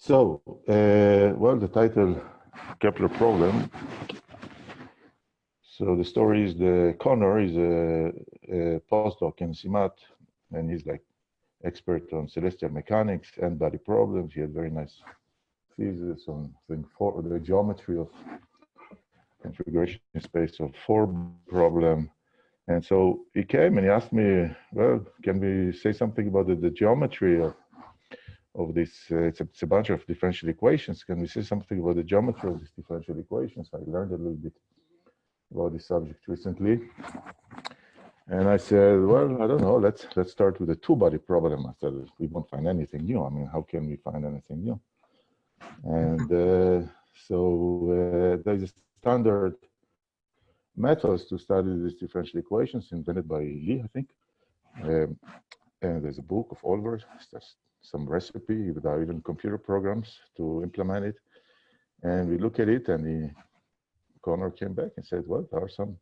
So, well, the title Kepler problem. So the story is Connor is a postdoc in CIMAT, and he's like expert on celestial mechanics and body problems. He had very nice thesis on the geometry of configuration space of four problem. And so he came and he asked me, well, can we say something about the geometry of this? It's a bunch of differential equations. Can we say something about the geometry of these differential equations? I learned a little bit about this subject recently. And I said, well, I don't know, let's start with a two-body problem. I said, we won't find anything new. I mean, how can we find anything new? And so there's a standard methods to study these differential equations invented by Lee, I think. And there's a book of Olver, there's some recipe without even computer programs to implement it. And we look at it, and Connor came back and said, well, there are some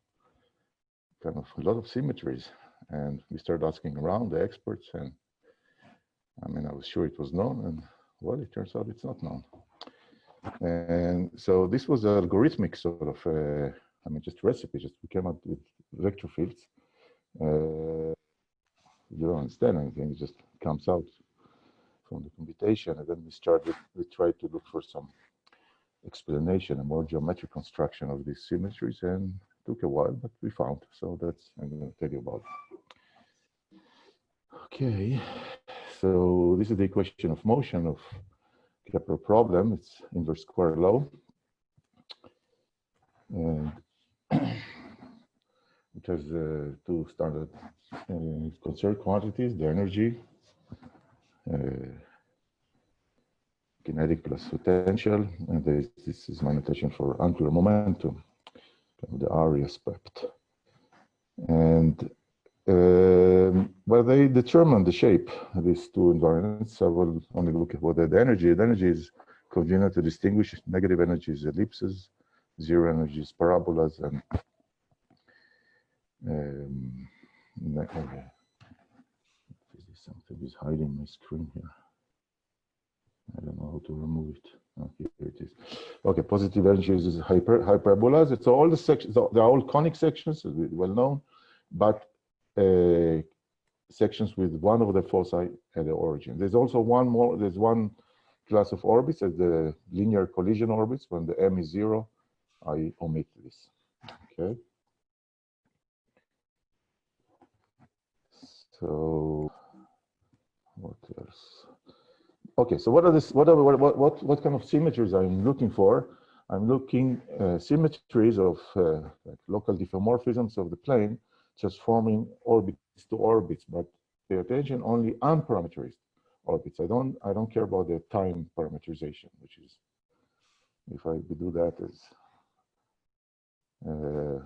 kind of a lot of symmetries. And we started asking around the experts, and I mean, I was sure it was known, and well, it turns out it's not known. And so this was an algorithmic sort of, I mean, just recipe, just we came up with vector fields. You don't understand anything, it just comes out from the computation. And then we tried to look for some explanation, a more geometric construction of these symmetries, and it took a while, but we found. So that's, I'm going to tell you about. Okay, so this is the equation of motion of Kepler problem. It's inverse square law. And it has two standard conserved quantities, the energy, kinetic plus potential, and this is my notation for angular momentum, the area aspect. And well, they determine the shape of these two environments. I will only look at what the energy. The energy is convenient to distinguish. Negative energy is ellipses, zero energy is parabolas, and something is hiding my screen here. I don't know how to remove it. Oh, here it is. Okay, positive energy is hyperbolas. It's all the sections, they're all conic sections, well known, but sections with one of the foci at the origin. There's also there's one class of orbits as the linear collision orbits. When the m is 0, I omit this. Okay. So what else? Okay, so what kind of symmetries I'm looking for? I'm looking symmetries of like local diffeomorphisms of the plane, just forming orbits to orbits, but pay attention only unparameterized orbits. I don't care about the time parameterization, which is, if we do that,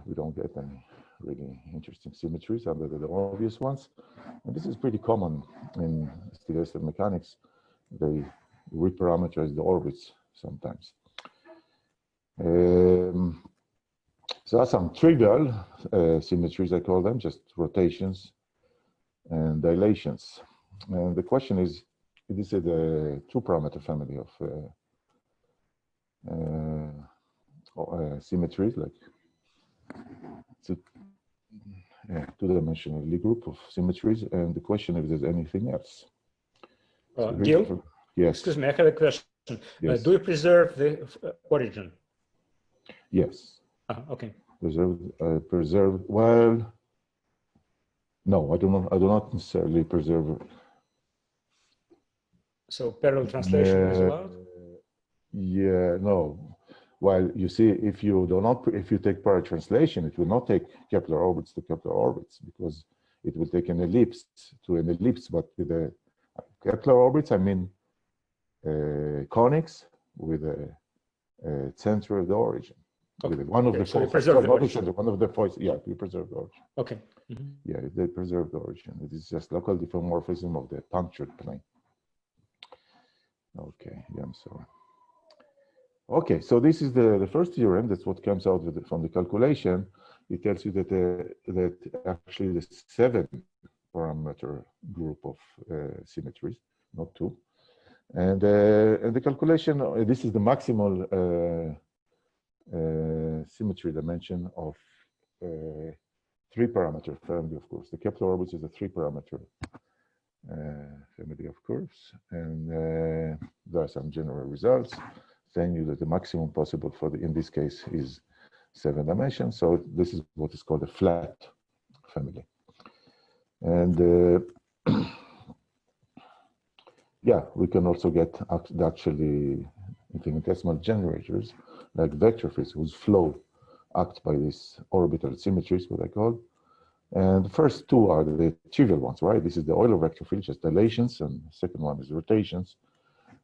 we don't get any really interesting symmetries other than the obvious ones. And this is pretty common in celestial mechanics. They reparameterize the orbits sometimes. So that's some trivial symmetries, I call them, just rotations and dilations. And the question is, this is a two-parameter family of symmetries, like it's a two-dimensional Lie group of symmetries. And the question is if there's anything else. So Gil? Yes. Excuse me, I have a question. Yes. Do you preserve the origin? Yes. Okay. Preserve. Well, no, I do not necessarily preserve. So parallel translation is allowed? Yeah, no. Well, you see, if you take parallel translation, it will not take Kepler orbits to Kepler orbits, because it will take an ellipse to an ellipse. But with the Kepler orbits, I mean conics with a center of the origin. Okay. With one of the so foci, one of the foci, yeah, we preserve the origin. Okay. Mm-hmm. Yeah, they preserve the origin. It is just local diffeomorphism of the punctured plane. Okay, yeah, I'm sorry. Okay, so this is the first theorem. That's what comes out from the calculation. It tells you that that actually the 7-parameter group of symmetries, not 2, And the calculation, this is the maximal symmetry dimension of three-parameter family, of course. The Kepler orbits is a three-parameter family of curves, and there are some general results saying you that the maximum possible for the, in this case, is 7 dimensions. So this is what is called a flat family. And yeah, we can also get actually infinitesimal generators like vector fields whose flow acts by these orbital symmetries, what I call. And the first two are the trivial ones, right? This is the Euler vector field, just dilations, and the second one is rotations.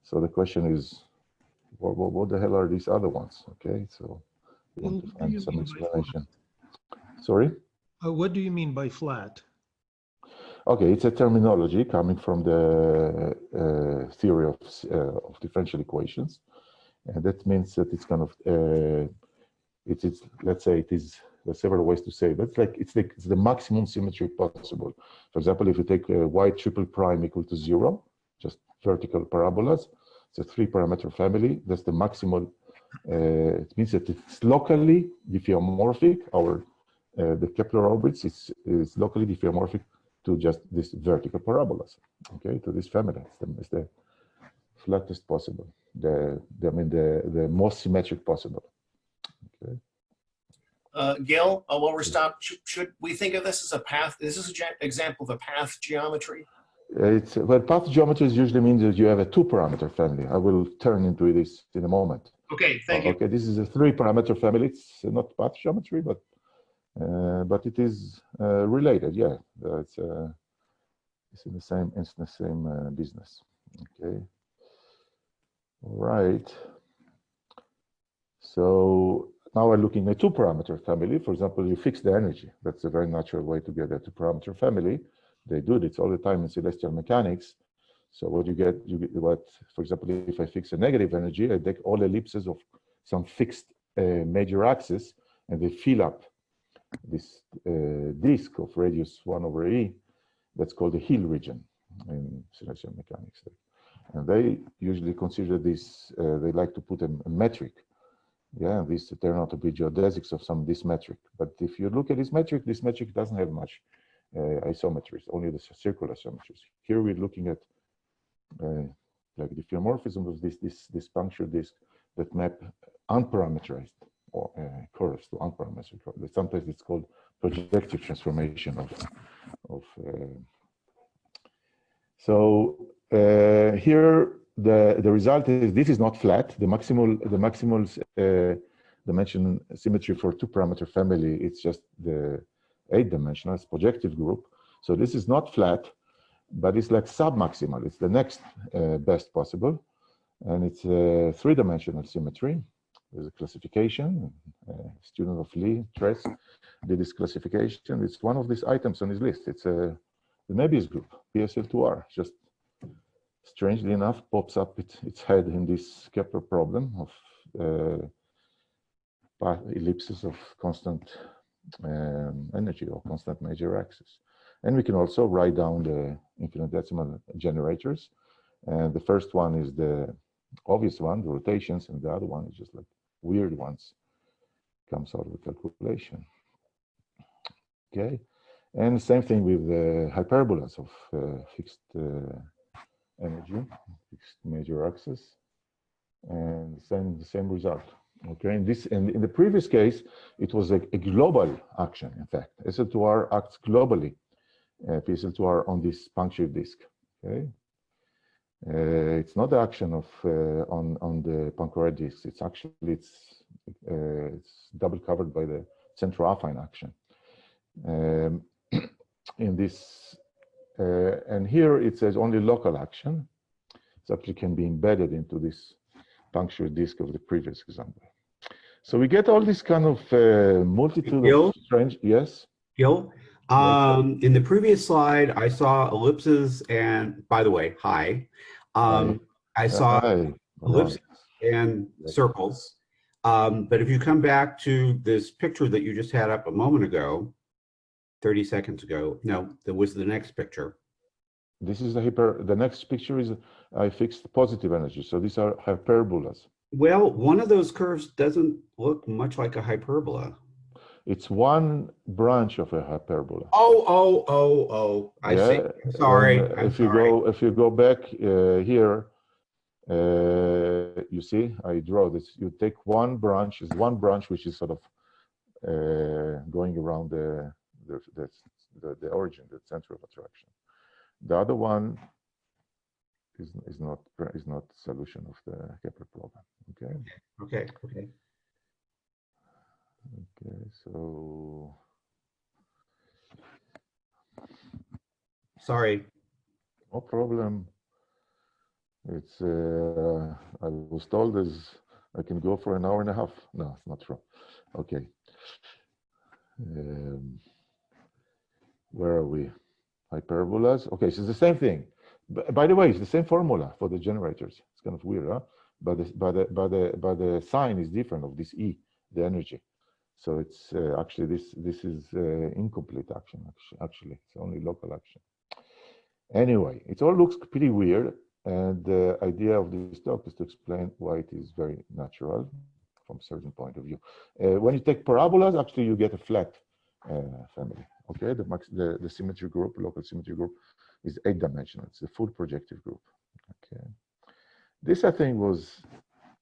So the question is, what the hell are these other ones? Okay, so we want to find some explanation. Sorry? What do you mean by flat? Okay, it's a terminology coming from the theory of differential equations. And that means that it's kind of, let's say it is, there's several ways to say it, but it's the maximum symmetry possible. For example, if you take y triple prime equal to 0, just vertical parabolas, it's a three-parameter family, that's the maximal, it means that it's locally diffeomorphic, the Kepler orbits is locally diffeomorphic to just this vertical parabolas, okay, to this family. It's the flattest possible, the most symmetric possible. Okay. Gil, while we're stopped, should we think of this as a path? Is this an example of a path geometry? Well, path geometry usually means that you have a two-parameter family. I will turn into this in a moment. Okay, thank you. Okay, this is a three-parameter family. It's not path geometry, but it is related. Yeah, it's in the same business. Okay. All right. So now we're looking at a two-parameter family. For example, you fix the energy. That's a very natural way to get a two-parameter family. They do this all the time in celestial mechanics. So what you get what, for example, if I fix a negative energy, I take all ellipses of some fixed major axis, and they fill up this disk of radius 1 over e. That's called the Hill region in celestial mechanics. And they usually consider this, they like to put a metric. Yeah, these turn out to be geodesics of this metric. But if you look at this metric doesn't have much isometries, only the circular symmetries. Here we're looking at like the diffeomorphism of this puncture disk that map unparameterized or curves to unparameterized curves. Sometimes it's called projective transformation of so here the result is this is not flat. The maximal dimension symmetry for two-parameter family, it's just the 8-dimensional, it's projective group. So this is not flat, but it's like sub-maximal. It's the next best possible, and it's a 3-dimensional symmetry. There's a classification. Student of Lee, Tress, did this classification. It's one of these items on his list. It's the Nebius group, PSL2R. Just strangely enough, pops up its head in this Kepler problem of ellipses of constant energy or constant major axis. And we can also write down the infinitesimal generators. And the first one is the obvious one, the rotations, and the other one is just like weird ones. Comes out of the calculation. Okay. And the same thing with the hyperbolas of fixed energy, fixed major axis, and the same result. Okay, in the previous case, it was a global action. In fact, SL2R acts globally, PSL2R on this punctured disk. Okay, it's not the action of on the Poincare disk. It's actually it's double covered by the central affine action. In this and here it says only local action. It actually can be embedded into this punctured disk of the previous example. So we get all this kind of multitude of strange, yes? Gil, in the previous slide, I saw ellipses and, by the way, hi. I saw ellipses and circles. But if you come back to this picture that you just had up a moment ago, 30 seconds ago, no, that was the next picture. This is the next picture is I fixed positive energy. So these are hyperbolas. Well, one of those curves doesn't look much like a hyperbola. It's one branch of a hyperbola. Oh, I see. Yeah, I'm sorry. and I'm if you sorry. go back here, you see, I draw this. You take one branch, is one branch which is sort of going around the origin, the center of attraction. The other one is not solution of the Kepler problem. Okay. Okay. Okay. So Sorry. no problem. It's I was told I can go for an hour and a half. No, it's not true. Okay. Where are we? Hyperbolas. Okay, so it's the same thing. By the way, it's the same formula for the generators. It's kind of weird, huh? But the sign is different of this E, the energy. So it's actually this is incomplete action. Actually, it's only local action. Anyway, it all looks pretty weird, and the idea of this talk is to explain why it is very natural from a certain point of view. When you take parabolas, actually you get a flat family. Okay, the symmetry group, local symmetry group, is 8-dimensional. It's a full projective group. Okay, this I think was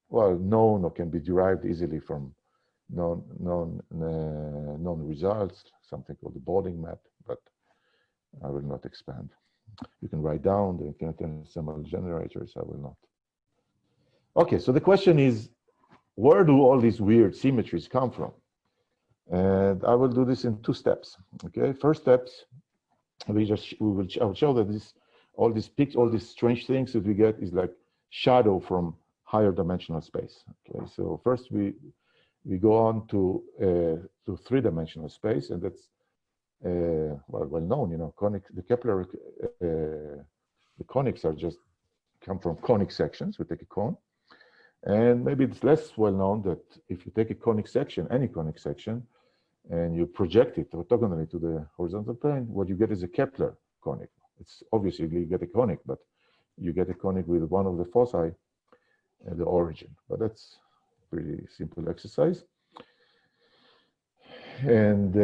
well known or can be derived easily from known results, something called the Bowling map, but I will not expand. You can write down the infinitesimal generators. I will not. Okay, so the question is, where do all these weird symmetries come from? And I will do this in 2 steps. Okay, first steps, I will show that all these strange things that we get is like shadow from higher dimensional space. Okay, so first we go on to 3-dimensional space, and that's well known. You know, the Kepler the conics are just come from conic sections. We take a cone, and maybe it's less well known that if you take a conic section, any conic section, and you project it orthogonally to the horizontal plane, what you get is a Kepler conic. It's obviously you get a conic, but you get a conic with one of the foci at the origin. But that's pretty simple exercise. And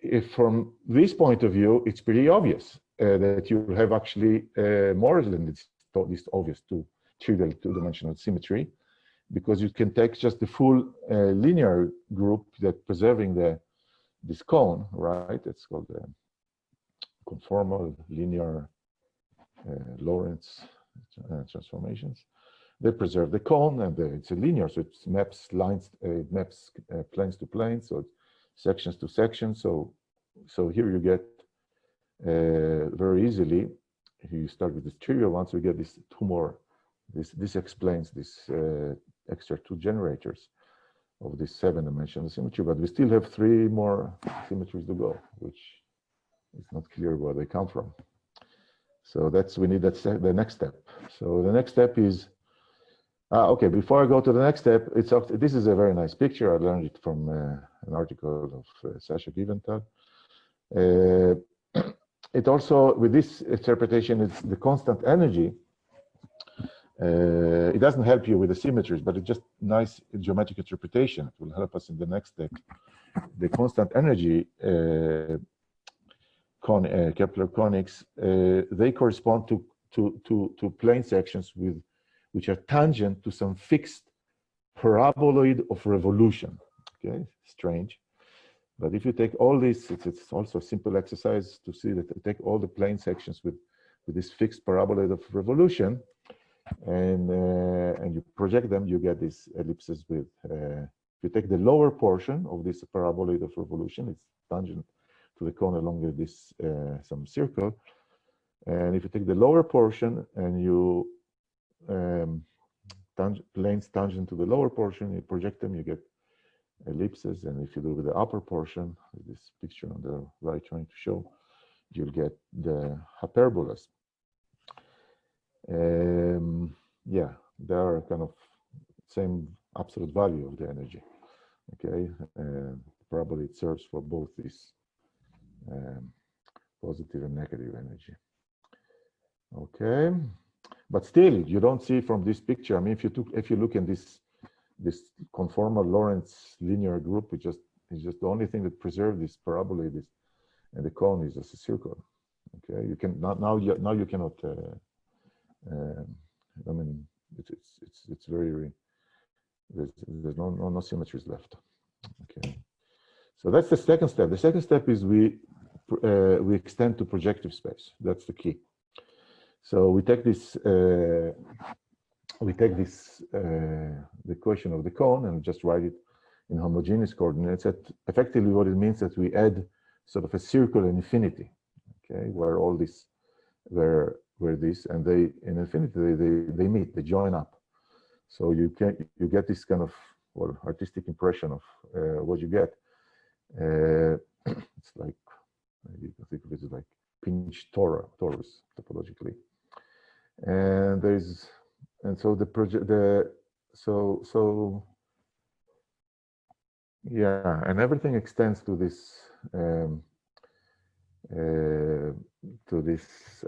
if from this point of view, it's pretty obvious that you have actually more than this obvious trivial 2-dimensional symmetry, because you can take just the full linear group that preserving this cone, right? It's called the conformal linear Lorentz transformations. They preserve the cone, and it's a linear, so it maps lines, maps planes to planes, so it's sections to sections. So here you get very easily. You start with this trivial one, so you get these 2 more. This explains this extra 2 generators of this 7-dimensional symmetry, but we still have 3 more symmetries to go, which is not clear where they come from. So we need the next step. So the next step is, okay, before I go to the next step, this is a very nice picture. I learned it from an article of Sasha Giventhal. It also, with this interpretation, it's the constant energy. It doesn't help you with the symmetries, but it's just nice geometric interpretation. It will help us in the next step. The constant energy Kepler conics, they correspond to plane sections which are tangent to some fixed paraboloid of revolution. Okay, strange. But if you take all this, it's also a simple exercise to see that you take all the plane sections with this fixed paraboloid of revolution, and you project them, you get these ellipses with, if you take the lower portion of this paraboloid of revolution, it's tangent to the cone along with this some circle, and if you take the lower portion and you planes tangent to the lower portion, you project them, you get ellipses, and if you do with the upper portion, this picture on the right trying to show, you'll get the hyperbolas. Yeah, they are kind of same absolute value of the energy. Okay, probably it serves for both this positive and negative energy. Okay, But still, you don't see from this picture. I mean, if you look in this conformal Lorentz linear group, it's just the only thing that preserved this parabola, and the cone is just a circle. Okay, you can now you cannot. I mean, it's very there's no symmetries left. Okay, so that's the second step. The second step is we extend to projective space. That's the key. So we take this the equation of the cone and just write it in homogeneous coordinates. That effectively what it means that we add sort of a circle in infinity, okay, where all this, where this and they in infinity they meet, they join up. So you get this kind of artistic impression of what you get. It's like you can think of it as like pinched torus topologically, and so yeah, and everything extends to this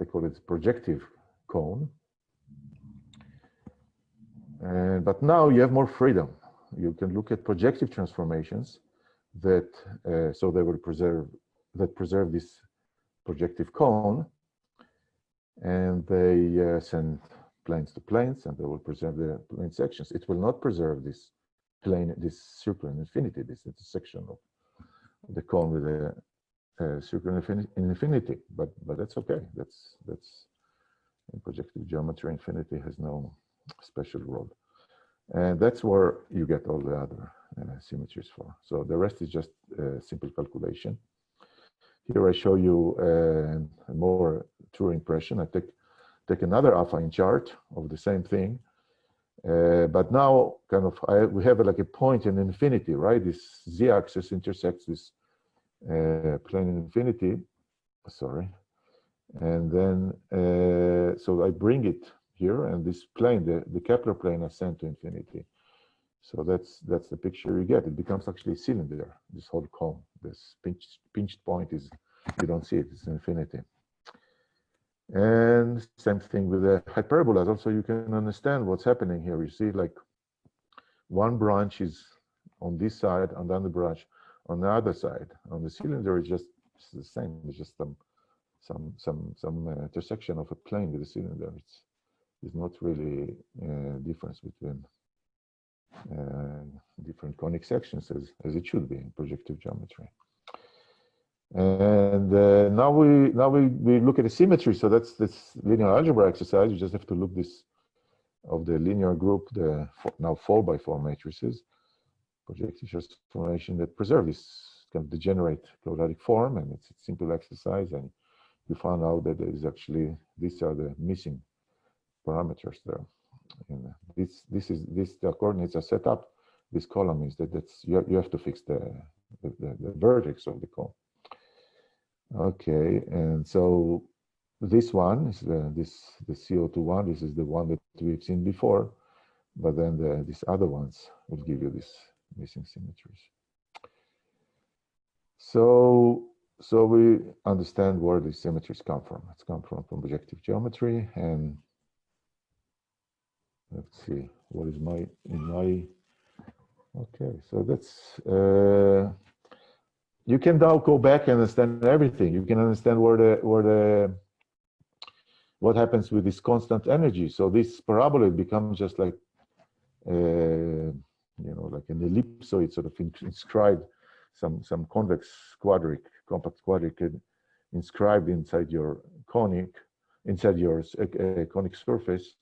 I call it projective cone. But now you have more freedom. You can look at projective transformations that so they will preserve this projective cone, and they send planes to planes, and they will preserve the plane sections. It will not preserve this plane, this circle in infinity, this intersection of the cone with a circle in infinity. But that's okay. That's in projective geometry. Infinity has no special role, and that's where you get all the other symmetries for. So the rest is just simple calculation. Here I show you a more true impression. I take another affine chart of the same thing, but now kind of we have like a point in infinity, right? This z-axis intersects this plane in infinity. Sorry, and then so I bring it here, and this plane, the Kepler plane, is sent to infinity. So that's the picture you get. It becomes actually a cylinder, this whole cone. This pinched point is, you don't see it, it's infinity. And same thing with the hyperbolas. Also, you can understand what's happening here. You see like one branch is on this side and then the branch on the other side. On the cylinder, it's the same. It's just some intersection of a plane with a cylinder. It's not really a difference between different conic sections as it should be in projective geometry. And now we look at the symmetry. So that's this linear algebra exercise. You just have to look this of the linear group, the now 4x4 matrices, projective transformation that preserve this kind of degenerate quadratic form, and it's a simple exercise. And you found out that there is actually, these are the missing parameters there. And the coordinates are set up. This column is you have to fix the vertex of the cone. Okay, and so this one is the CO2 one. This is the one that we've seen before, but then these other ones will give you these missing symmetries. So we understand where these symmetries come from. It's come from projective geometry, and let's see what is okay. So that's you can now go back and understand everything. You can understand what happens with this constant energy. So this parabola becomes just like like an ellipsoid, sort of inscribed, some convex quadric, compact quadric inscribed inside your conic surface,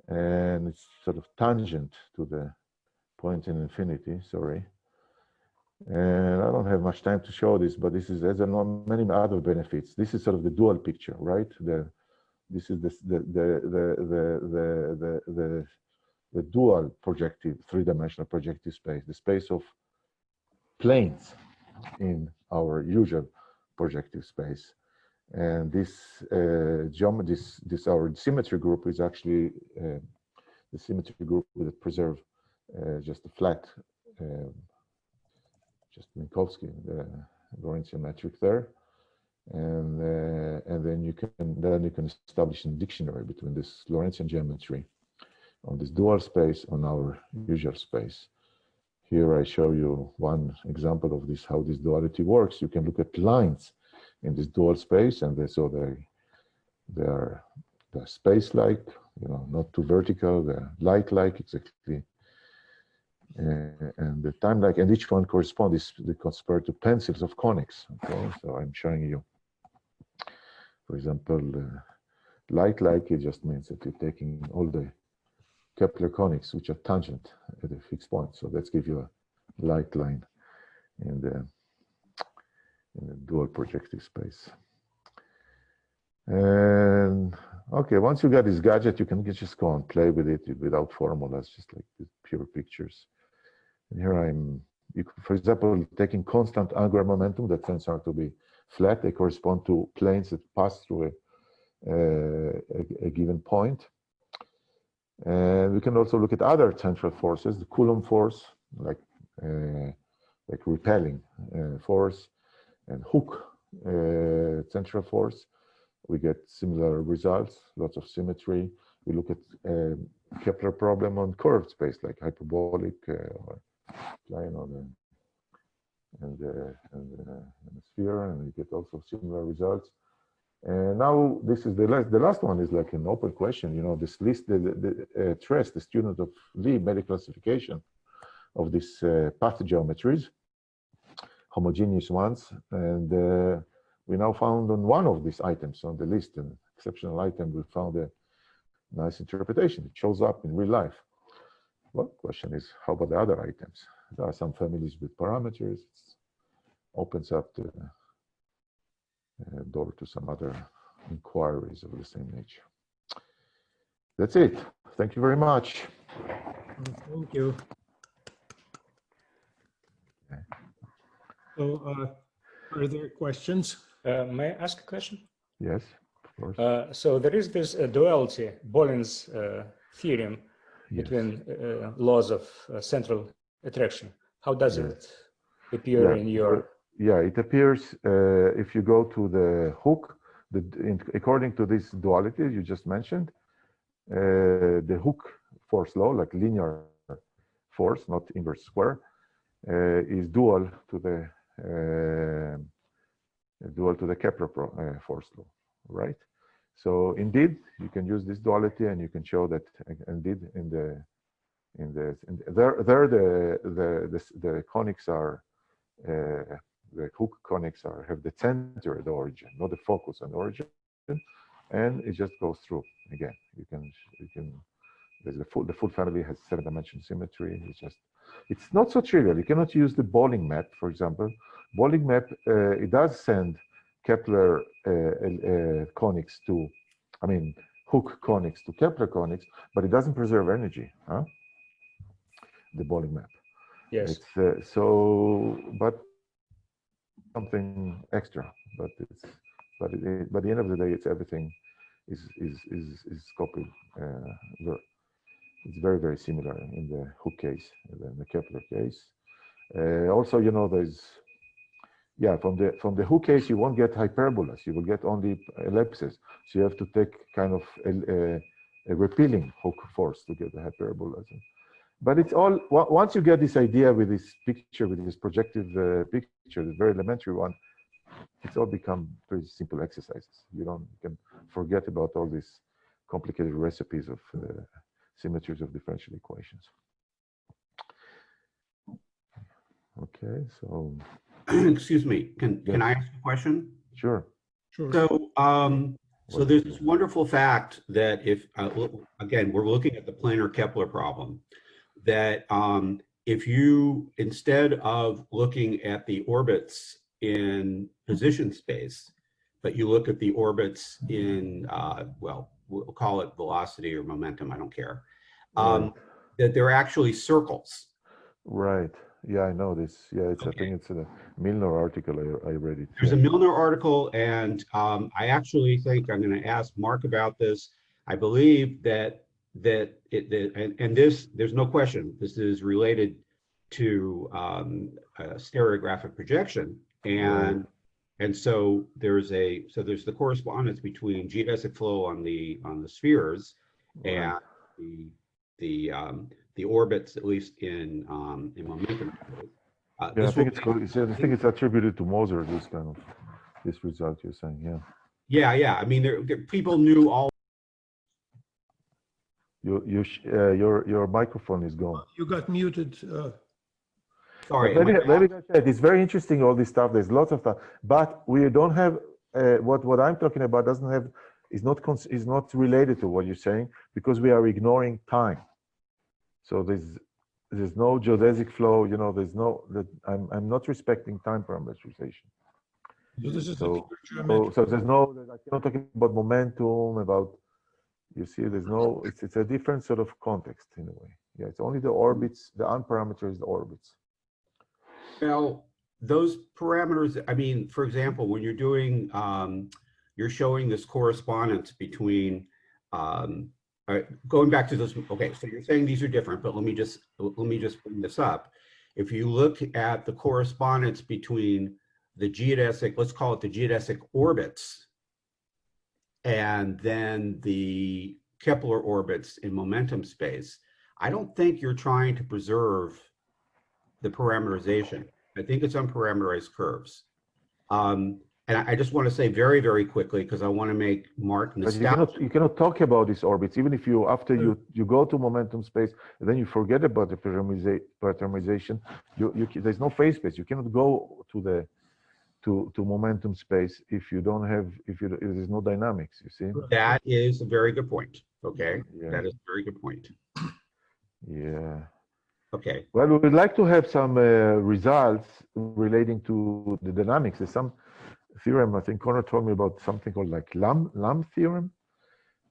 and it's sort of tangent to the point in infinity. Sorry. And I don't have much time to show this, but this has many other benefits. This is sort of the dual picture, right? This is the dual projective, three-dimensional projective space, the space of planes in our usual projective space. And this our symmetry group is actually the symmetry group that preserve just a flat. Just Minkowski, the Lorentzian metric there. and then you can establish a dictionary between this Lorentzian geometry on this dual space on our usual space. Here I show you one example of this, how this duality works. You can look at lines in this dual space, and they're space-like, not too vertical, they're light-like exactly, and the time-like, and each one corresponds compared to pencils of conics. Okay, so I'm showing you, for example, light-like, it just means that you're taking all the Kepler conics which are tangent at a fixed point. So let's give you a light line in the dual projective space. And okay, once you got this gadget, you can just go and play with it without formulas, just like the pure pictures. And here for example, taking constant angular momentum that turns out to be flat. They correspond to planes that pass through a given point. And we can also look at other central forces, the Coulomb force, like repelling force, and Hooke central force. We get similar results, lots of symmetry. We look at Kepler problem on curved space, like hyperbolic or plane on the sphere, and we get also similar results. And now this is the last one is like an open question. This list, Tress, the student of Lee, made a classification of these path geometries, homogeneous ones, and we now found on one of these items on the list, an exceptional item, we found a nice interpretation. It shows up in real life. Well, the question is, how about the other items? There are some families with parameters. It opens up the door to some other inquiries of the same nature. That's it. Thank you very much. Thank you. Okay. So, are there questions? May I ask a question? Yes, of course. So there is this duality, Bolin's theorem, Yes. between laws of central attraction. How does it appear in your? Yeah, it appears if you go to the Hooke, according to this duality you just mentioned, the Hooke force law, like linear force, not inverse square, is dual to the Kepler force law, right? So indeed, you can use this duality, and you can show that indeed the conics are. The Hooke conics have the center at the origin, not the focus on the origin, and it just goes through again. You can. There's the full family has 7-dimensional symmetry. It's not so trivial. You cannot use the Bolling map, for example. Bolling map it does send Kepler conics to, Hooke conics to Kepler conics, but it doesn't preserve energy. The Bolling map. Yes. It's but something extra, but by the end of the day, it's everything is copied. It's very, very similar in the Hooke case and then the Kepler case. Also, there's from the Hooke case, you won't get hyperbolas. You will get only ellipses. So you have to take kind of a repelling Hooke force to get the hyperbolas. But it's all, once you get this idea with this picture, with this projective picture, the very elementary one, it's all become very simple exercises. You can forget about all these complicated recipes of symmetries of differential equations. Okay, so. Excuse me, can I ask a question? Sure. Sure. So there's this wonderful fact that if, again, we're looking at the planar Kepler problem, that if you, instead of looking at the orbits in position space, but you look at the orbits in, well, we'll call it velocity or momentum, I don't care, that they're actually circles. Right. Yeah, I know this. Yeah, I think it's a Milner article. I read it. There's a Milner article, and I actually think I'm going to ask Mark about this. I believe that there's no question, this is related to stereographic projection, and And so there's the correspondence between geodesic flow on the spheres and the orbits, at least in momentum. Yeah, I think I think it's attributed to Moser. This result you're saying, yeah. Yeah. I mean, people knew all. Your microphone is gone. You got muted. Sorry. Maybe I said it's very interesting, all this stuff. There's lots of stuff, but we don't have what I'm talking about doesn't have is not related to what you're saying, because we are ignoring time. So there's no geodesic flow. You know, there's no that I'm not respecting time parameterization. So this is So geometry. there's no. I cannot talk about momentum, about. You see, there's no. It's a different sort of context in a way. Yeah, it's only the orbits. The unparameterized orbits. Well, those parameters, I mean, for example, when you're doing, you're showing this correspondence between, going back to this, okay, so you're saying these are different, but let me just bring this up. If you look at the correspondence between the geodesic, let's call it the geodesic orbits, and then the Kepler orbits in momentum space, I don't think you're trying to preserve the parameterization. I think it's unparameterized curves. And I just want to say very, very quickly, because I want to make Mark nostalgic. You cannot talk about these orbits, even if you, after you go to momentum space, and then you forget about the parameterization, there's no phase space. You cannot go to momentum space if you don't have, if there's no dynamics, you see? That is a very good point, okay? Yeah. That is a very good point. Yeah. Okay. Well, we would like to have some results relating to the dynamics. There's some theorem, I think Connor told me about something called like Lam theorem,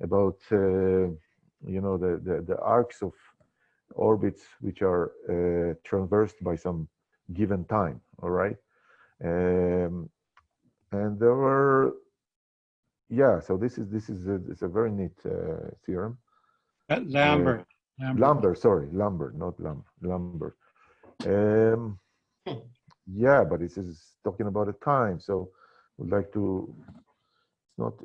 about, you know, the arcs of orbits which are traversed by some given time, all right? And there were, yeah, so this is it's a very neat theorem. Lambert. Lambert, sorry, Lambert, not Lambert. Yeah, but this is talking about a time, so we'd like to.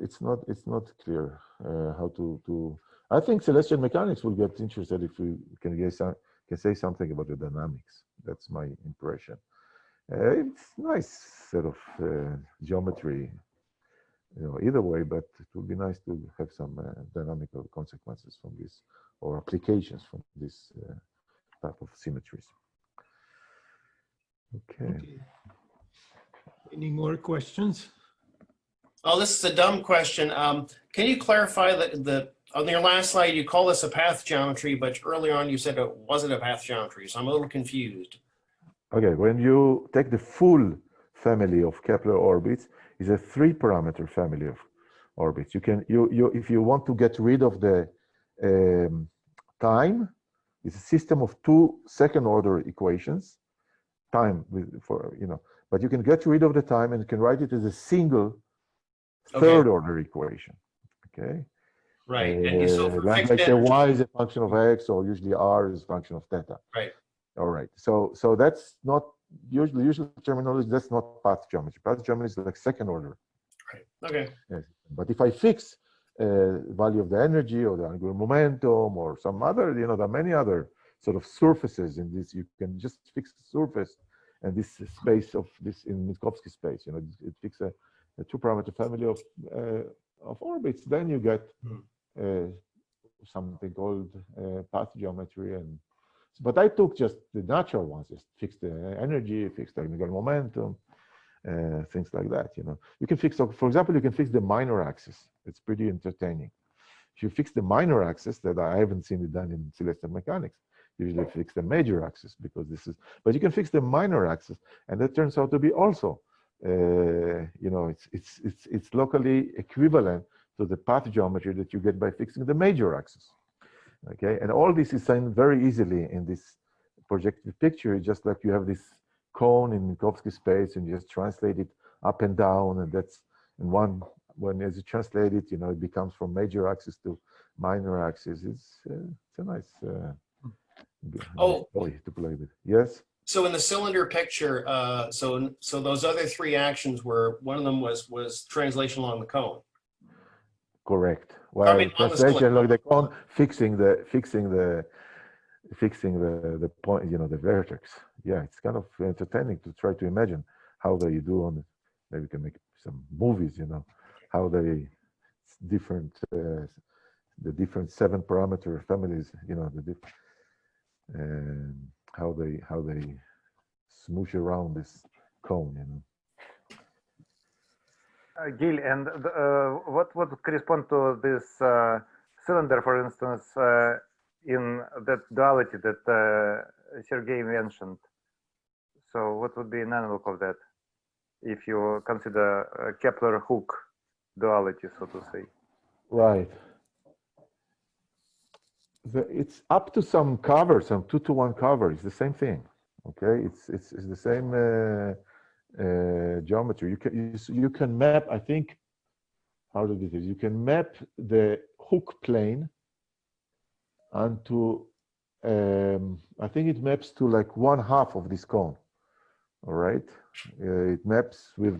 It's not clear how to. I think celestial mechanics will get interested if we can say something about the dynamics. That's my impression. It's nice set of geometry, you know, either way, but it would be nice to have some dynamical consequences from this, or applications from this type of symmetries. Okay. Any more questions? Oh, this is a dumb question. Can you clarify that on your last slide, you call this a path geometry, but earlier on you said it wasn't a path geometry, so I'm a little confused. Okay, when you take the full family of Kepler orbits, is a 3-parameter family of orbits. You can if you want to get rid of the time, it's a system of 2 second-order equations. Time but you can get rid of the time and you can write it as a single third-order equation. Okay. Right. And so like the y is a function of x, or usually r is a function of theta. Right. All right. So that's not usual terminology. That's not path geometry. Path geometry is like second order. Right. Okay. Yes. But if I fix value of the energy or the angular momentum or some other, you know, there are many other sort of surfaces in this. You can just fix the surface and this space of this in Minkowski space. You know, it fixes a 2-parameter family of orbits. Then you get something called path geometry. And but I took just the natural ones, just fix the energy, fix the angular momentum, things like that. You know, you can fix, for example, you can fix the minor axis. It's pretty entertaining. If you fix the minor axis, that I haven't seen it done in celestial mechanics. Usually fix the major axis because this is, but you can fix the minor axis, and that turns out to be also, you know, it's locally equivalent to the path geometry that you get by fixing the major axis. Okay, and all this is seen very easily in this projective picture. Just like you have this cone in Minkowski space, and you just translate it up and down, and that's in one. When as you translate it, you know, it becomes from major axis to minor axis. It's a nice toy to play with. Yes. So in the cylinder picture, so those other three actions were, one of them was translation along the cone. Correct. I Well, mean, on the translation cylinder. like the cone, fixing the point, you know, the vertex. Yeah, it's kind of entertaining to try to imagine how they do on it. Maybe we can make some movies, you know, how they different the different 7 parameter families, you know, and how they smoosh around this cone, you know. Gil, and what would correspond to this cylinder, for instance, in that duality that Sergei mentioned? So what would be an analog of that if you consider Kepler hook duality, so to say? Right. It's up to some cover, some 2-to-1 cover. It's the same thing. Okay, it's the same geometry. You can map. I think, how did it is? You can map the hook plane onto. I think it maps to like 1/2 of this cone. All right, it maps with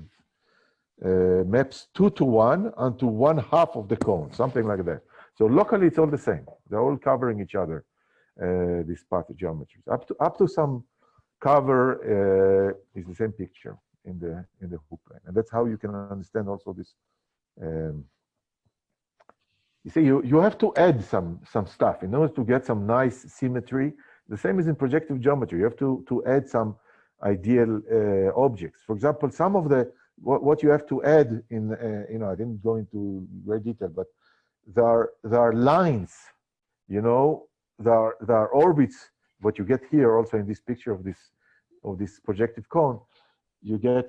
maps 2-to-1 onto 1/2 of the cone, something like that. So locally, it's all the same. They're all covering each other. These path geometries up to some cover is the same picture in the hook plane, and that's how you can understand also this. You see, you have to add some stuff in order to get some nice symmetry. The same as in projective geometry. You have to add some ideal objects. For example, some of the what you have to add in you know, I didn't go into great detail, but there are lines, you know, there are orbits. What you get here also in this picture of this projective cone, you get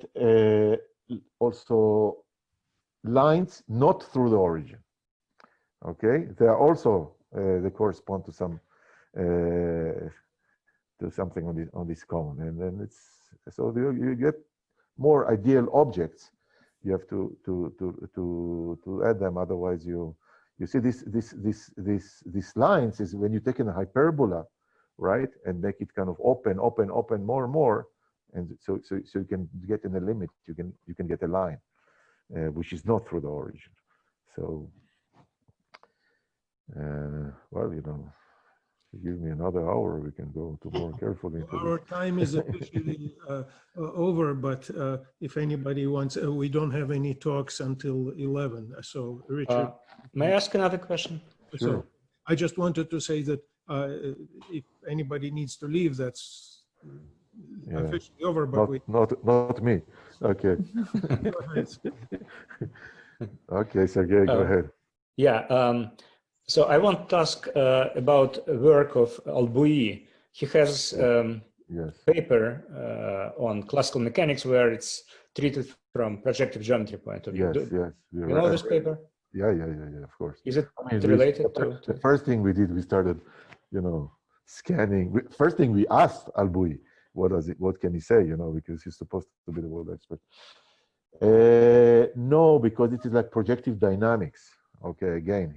also lines not through the origin. Okay, they are also they correspond to some to something on this cone, and then it's so you get more ideal objects. You have to add them, otherwise you see these lines is when you take in a hyperbola, right, and make it kind of open more and more, and so you can get in the limit. You can get a line which is not through the origin. So well, you know, if you give me another hour, we can go to more carefully into Our time is officially over, but if anybody wants, we don't have any talks until 11. So Richard. May I ask another question? So Sure. I just wanted to say that if anybody needs to leave, that's officially over, but not me. Okay. go ahead. Okay, Sergey, go ahead. Yeah. So I want to ask about work of Albouy. He has Yes. paper on classical mechanics where it's treated from projective geometry point of view. Yes. You know this paper? Yeah, of course. Is it I mean, related the first thing we did, we started, you know, scanning. First thing we asked Albouy, what can he say, you know, because he's supposed to be the world expert. No, because it is like projective dynamics. Okay, again,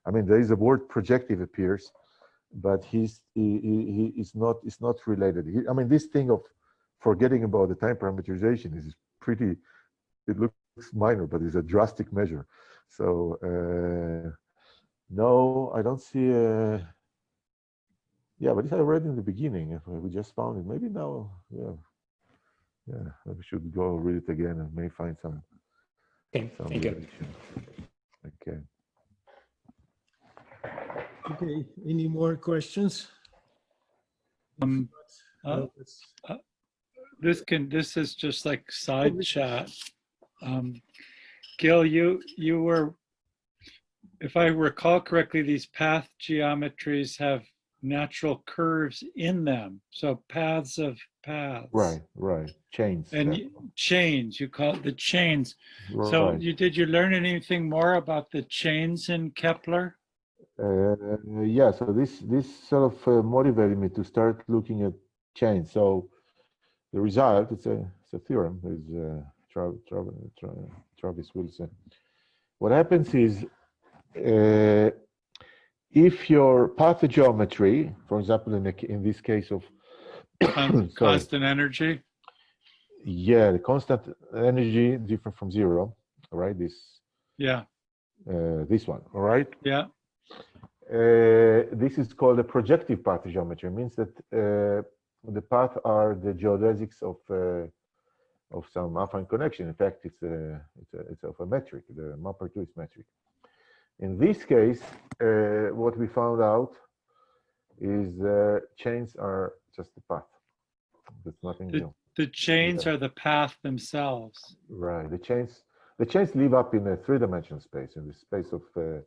I mean, there is a word projective appears, but he is not related. I mean, this thing of forgetting about the time parameterization is pretty, it looks minor, but it's a drastic measure. So no, I don't see yeah, but this I read in the beginning. We just found it. Maybe now, yeah, we should go read it again and may find some. Okay, thank you. Okay. Okay, any more questions? This is just like side chat. Gil, you were, if I recall correctly, these path geometries have natural curves in them. So paths of paths. Right. Chains. And chains, you call it the chains. Right. So did you learn anything more about the chains in Kepler? Yeah, so this sort of motivated me to start looking at chains. So the result, it's a theorem. There's Travis Wilson. What happens is, if your path geometry, for example, in this case of Constant energy? Yeah, the constant energy different from zero, right? Yeah, This one, all right? yeah. This is called a projective path geometry. It means that the path are the geodesics of some affine connection. In fact, it's of a metric. The mapper 2 is metric. In this case, what we found out is chains are just the path. There's nothing new. The chains Yeah. are the path themselves. Right. The chains live up in a three-dimensional space, in the space of the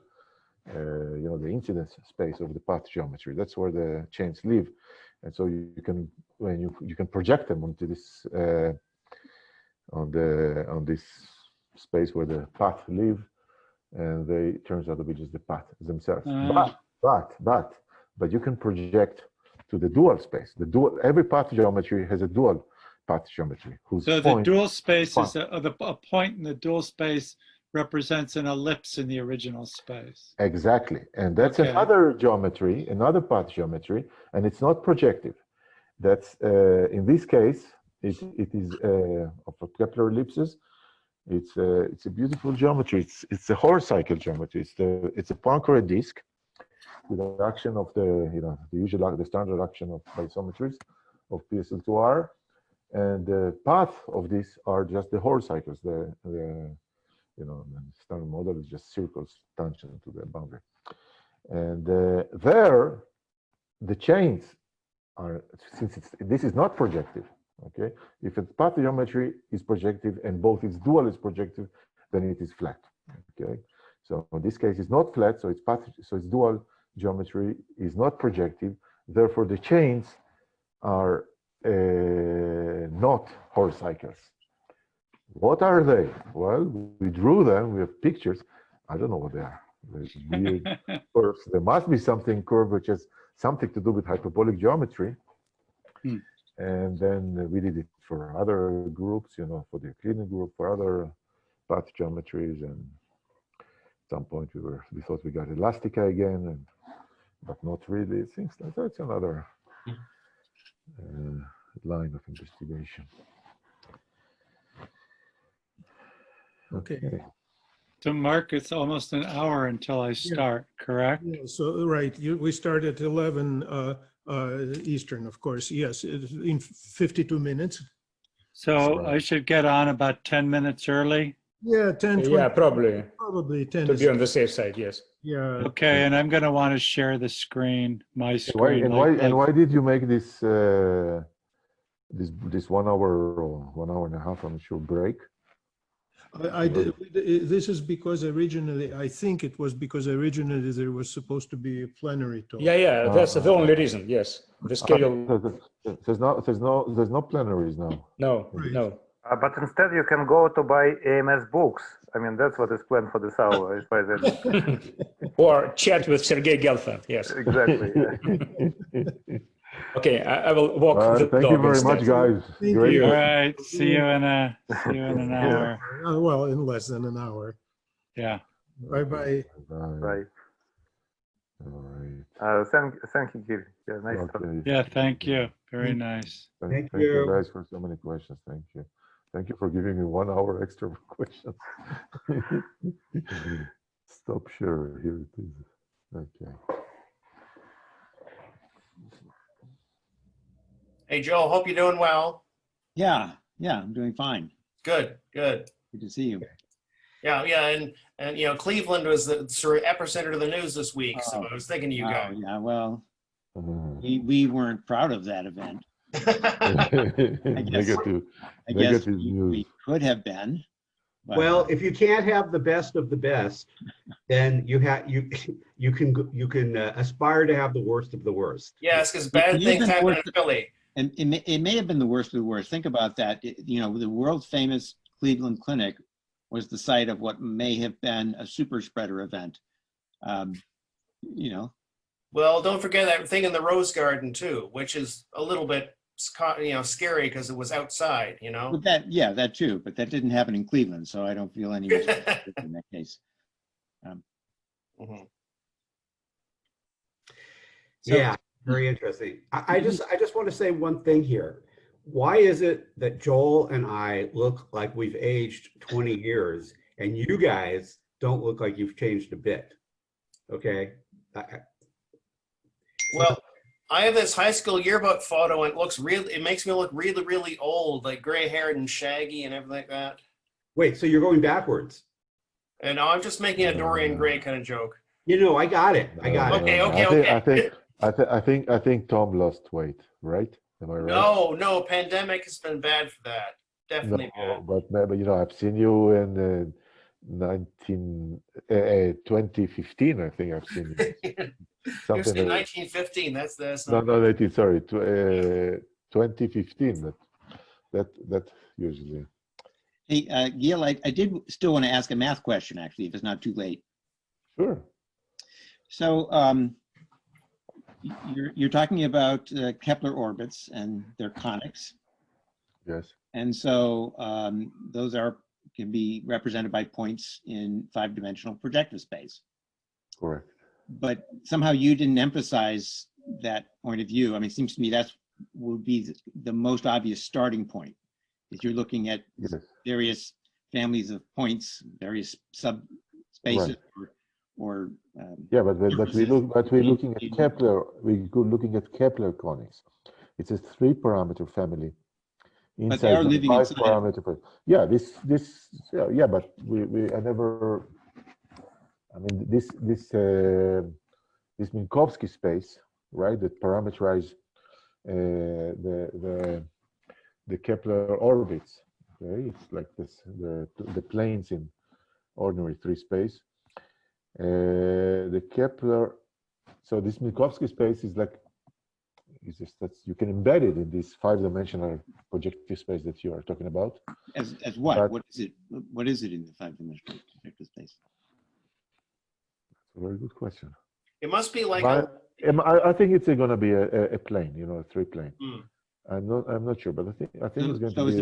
incidence space of the path geometry. That's where the chains live, and so you can you can project them onto this on this space where the path live, and they turns out to be just the path themselves. But you can project to the dual space. Every path geometry has a dual path geometry. So the dual space is a point in the dual space represents an ellipse in the original space. Exactly, and that's Okay. another geometry, another path geometry, and it's not projective. That's in this case, it is of a Kepler ellipses. It's a beautiful geometry. It's a Hor cycle geometry. It's a Poincare disk with the action of the standard action of isometries of PSL2R, and the path of these are just the Hor cycles. The standard model is just circles tangent to the boundary, and there the chains are, since this is not projective. Okay, if its path geometry is projective and both its dual is projective, then it is flat. Okay, so in this case it's not flat, so its dual geometry is not projective. Therefore, the chains are not Hor cycles. What are they? Well, we drew them. We have pictures. I don't know what they are. There's weird curves. There must be something curved which has something to do with hyperbolic geometry. And then we did it for other groups, for the Euclidean group, for other path geometries. And at some point we thought we got Elastica again, but not really. It seems like that's another line of investigation. Okay. So Mark, it's almost an hour until I start, correct? Yeah, so, right, we start at 11 Eastern, of course. Yes, in 52 minutes. So I should get on about 10 minutes early? Yeah, 10, 20. Yeah, probably. Probably 10. To be on the safe side, yes. Yeah. Okay, and I'm going to want to share the screen, my screen. And why did you make this this 1 hour or 1 hour and a half, I'm sure, break? I did. This is because originally, I think it was because originally there was supposed to be a plenary talk. Yeah, that's the only reason. Yes, the schedule. There's no plenaries now. No, Right. no. But instead, you can go to buy AMS books. I mean, that's what is planned for this hour. As far as Or chat with Sergei Gelfand. Yes. exactly. Yeah. Okay, I will walk the Thank dog you very instead. much, guys. Thank Great. you. All right, see you in an hour. Well, in less than an hour. Yeah. Bye-bye. Right. All right. Thank you, Gil. Yeah, nice talk. Okay. Yeah, thank you. Very nice. Thank Thank you you. guys for so many questions. Thank you. Thank you for giving me 1 hour extra for questions. Stop share. Here it is. Okay. Hey, Joe, hope you're doing well. Yeah, I'm doing fine. Good. Good to see you. Yeah, and Cleveland was the sort of epicenter of the news this week, so I was thinking of you Oh, guys. yeah, well, Mhm. we weren't proud of that event. Negative. I guess Negative we news. could have been. but- Well, if you can't have the best of the best, then you can aspire to have the worst of the worst. Yes, because bad It things isn't happen in worth it. Philly. And it may have been the worst of the worst. Think about that. The world famous Cleveland Clinic was the site of what may have been a super spreader event. Well, don't forget that thing in the Rose Garden too, which is a little bit scary because it was outside. But that too. But that didn't happen in Cleveland, so I don't feel any responsibility in that case. Mhm. So- Yeah, Very interesting. I just want to say one thing here. Why is it that Joel and I look like we've aged 20 years and you guys don't look like you've changed a bit? Okay. Well, I have this high school yearbook photo and it makes me look really, really old, like gray haired and shaggy and everything like that. Wait, so you're going backwards? And I'm just making a Dorian Gray kind of joke. You know, I got it. I got it. Okay. I think Tom lost weight, right? Am I right? No, pandemic has been bad for that. Definitely bad. But you know, I've seen you in 2015. I think I've seen you. Something in 1915. That's no, 19. Sorry, 2015. That usually. Hey, Gil, I did still want to ask a math question, actually, if it's not too late. Sure. So you're talking about Kepler orbits and their conics. Yes. And so those can be represented by points in 5-dimensional projective space. Correct. But somehow you didn't emphasize that point of view. I mean, it seems to me would be the most obvious starting point. If you're looking at various families of points, various subspaces, right. but we're looking at Kepler. We're looking at Kepler conics. It's a 3-parameter family. But they are living in 5-parameter. Yeah, but I never. I mean, this Minkowski space, right? That parameterize the Kepler orbits. Okay, it's like this the planes in ordinary 3 space. The Kepler, so this Minkowski space is like you can embed it in this 5-dimensional projective space that you are talking about. As what? But what is it? What is it in the 5-dimensional projective space? That's a very good question. It must be like I think it's going to be a plane, you know, a 3-plane. I'm not sure, but I think it's going to be.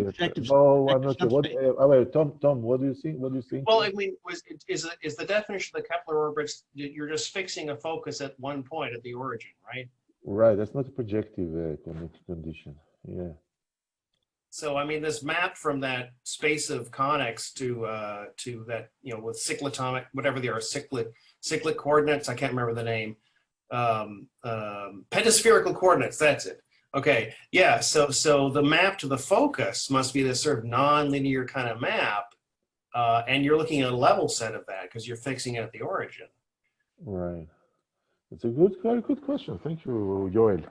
No, I'm not sure. Wait, Tom, what do you think? What do you think? Well, I mean, is the definition of the Kepler orbits? You're just fixing a focus at one point at the origin, right? Right. That's not a projective condition. Yeah. So I mean, this map from that space of conics to that, you know, with cyclotomic, whatever they are, cyclic coordinates. I can't remember the name. Pentaspherical coordinates. That's it. Okay, yeah, so the map to the focus must be this sort of non-linear kind of map, and you're looking at a level set of that because you're fixing it at the origin. Right. It's a very good question. Thank you, Joel.